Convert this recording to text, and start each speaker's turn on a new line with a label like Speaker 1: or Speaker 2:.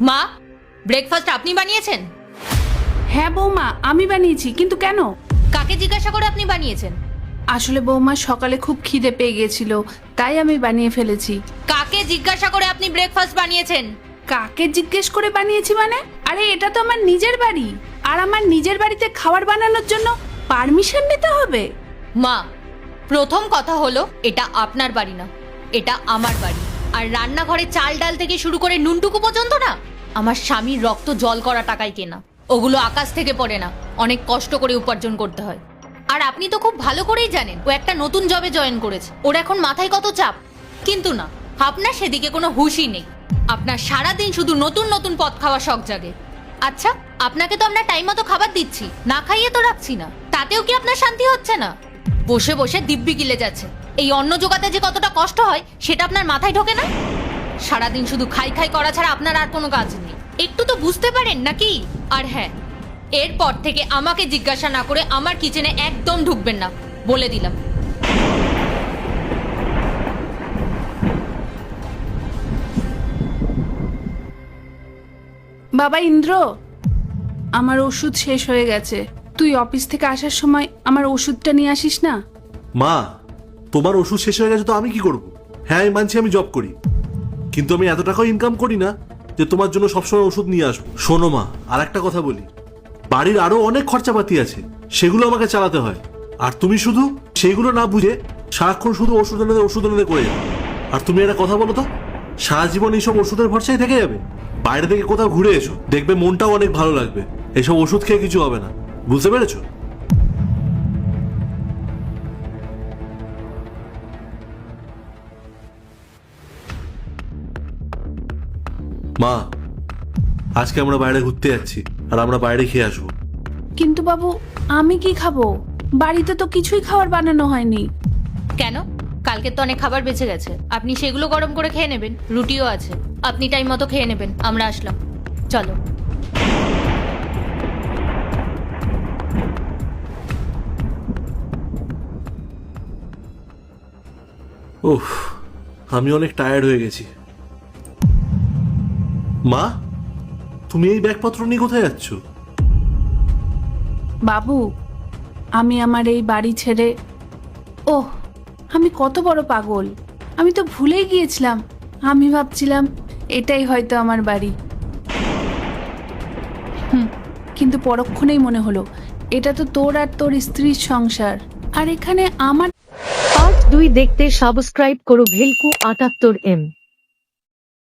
Speaker 1: মা, ব্রেকফাস্ট আপনি বানিয়েছেন?
Speaker 2: হ্যাঁ বৌমা, আমি বানিয়েছি, কিন্তু কেন?
Speaker 1: কাকে জিজ্ঞাসা করে আপনি বানিয়েছেন?
Speaker 2: আসলে বৌমা সকালে খুব খিদে পেয়ে গেছিল, তাই আমি বানিয়ে ফেলেছি।
Speaker 1: কাকে জিজ্ঞাসা করে আপনি ব্রেকফাস্ট বানিয়েছেন?
Speaker 2: কাকে জিজ্ঞেস করে বানিয়েছি মানে? আরে এটা তো আমার নিজের বাড়ি, আর আমার নিজের বাড়িতে খাবার বানানোর জন্য পারমিশন নিতে হবে।
Speaker 1: মা, প্রথম কথা হলো এটা আপনার বাড়ি না, এটা আমার বাড়ি। আর রান্নাঘরে চাল ডাল থেকে শুরু করে নুনটুকু পর্যন্ত না আমার স্বামীর রক্ত জল করা টাকায় কেনা। ওগুলো আকাশ থেকে পড়ে না, অনেক কষ্ট করে উপার্জন করতে হয়। আর আপনি তো খুব ভালো করেই জানেন ও একটা নতুন জবে জয়েন করেছে, ওর এখন মাথায় কত চাপ। কিন্তু না, আপনার সেদিকে কোনো হুঁশই নেই। আপনার সারাদিন শুধু নতুন নতুন পদ খাওয়া শখ জাগে। আচ্ছা, আপনাকে তো আমরা টাইম মতো খাবার দিচ্ছি, না খাইয়ে তো রাখছি না, তাতেও কি আপনার শান্তি হচ্ছে না? বসে বসে দিব্যি গিলে যাচ্ছে। এই অন্ন জোগাতে যে কতটা কষ্ট হয় সেটা আপনার মাথায় ঢোকে না? সারাদিন শুধু খাই খাই করা ছাড়া আপনার আর কোনো কাজ নেই, একটু তো বুঝতে পারেন নাকি? আর হ্যাঁ, এরপর থেকে আমাকে জিজ্ঞাসা না করে আমার কিচেনে একদম ঢুকবেন না, বলে দিলাম।
Speaker 2: বাবা ইন্দ্র, আমার ওষুধ শেষ হয়ে গেছে, তুই অফিস থেকে আসার সময় আমার ওষুধটা নিয়ে আসিস না?
Speaker 3: মা, তোমার ওষুধ শেষ হয়ে গেছে তো আমি কি করব? হ্যাঁ আমি মানছি আমি জব করি, কিন্তু আমি এত টাকাও ইনকাম করি না যে তোমার জন্য সবসময় ওষুধ নিয়ে আসবো। শোনো মা, আর একটা কথা বলি, বাড়ির আরো অনেক খরচাপাতি আছে, সেগুলো আমাকে চালাতে হয়। আর তুমি শুধু সেইগুলো না বুঝে সারাক্ষণ শুধু ওষুধ এনে করে যাবে। আর তুমি একটা কথা বলো তো, সারা জীবন এইসব ওষুধের ভরসায় থেকে যাবে? বাইরে থেকে কোথাও ঘুরে এসো, দেখবে মনটাও অনেক ভালো লাগবে। এইসব ওষুধ খেয়ে কিছু হবে না, বুঝতে পেরেছো? মা, আজকে আমরা বাইরে ঘুরতে যাচ্ছি, আর আমরা বাইরে খেয়ে আসবো।
Speaker 2: কিন্তু বাবু, আমি কি খাবো? বাড়িতে তো কিছুই খাবার বানানো হয়নি।
Speaker 1: কেন? কালকে তো অনেক খাবার বেঁচে গেছে, আপনি সেগুলো গরম করে খেয়ে নেবেন, রুটিও আছে, আপনি টাইম মতো খেয়ে নেবেন। আমরা আসলাম, চলো।
Speaker 3: উফ, আমি অনেক টায়ার্ড হয়ে গেছি। মা, তুমি এই ব্যাগপত্র নিয়ে কোথায় যাচ্ছ?
Speaker 2: বাবু, আমি আমার এই বাড়ি ছেড়ে... ওহ, আমি কত বড় পাগল, আমি তো ভুলেই গিয়েছিলাম। আমি ভাবছিলাম এটাই হয়তো আমার বাড়ি। কিন্তু পরক্ষণেই মনে হলো এটা তো তোর আর তোর স্ত্রীর সংসার, আর এখানে আমার...
Speaker 4: পার্ট 2 দেখতে সাবস্ক্রাইব করো ভেলকু 78M।